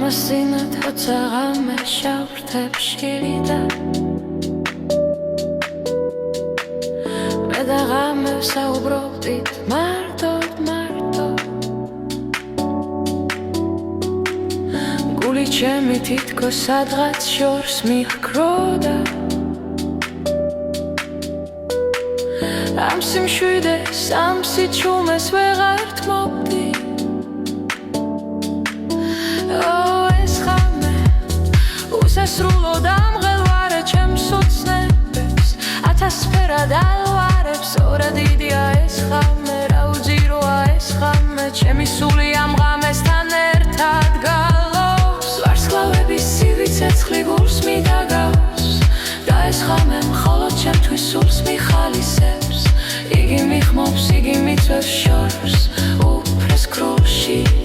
ამასინათ როცა ღამე შავრთებში და მე და ღამე ვსაუბრობდით მარტოდ გული ჩემი თითქოს სადღაც შორს მიჰქროდა ამ სიმშვიდეს, ამ სიჩუმეს ვეღარ თმობდი ეს ღამე უსასრულო დამღელვარე ჩემს ოცნებებს ათასფერად ალვარებს ორა დიდია ეს ღამე რა უძიროა ეს ღამე ჩემი სული ამ ღამესთან ერთად გალობს ვარსკვლავების სივი ცეცხლი გულს მიდაგავს და ეს ღამე მხოლოდ ჩემთვის სულს მიხალისებს იგი მიხმობს, იგი მიწვევს შორს უფრეს კრულში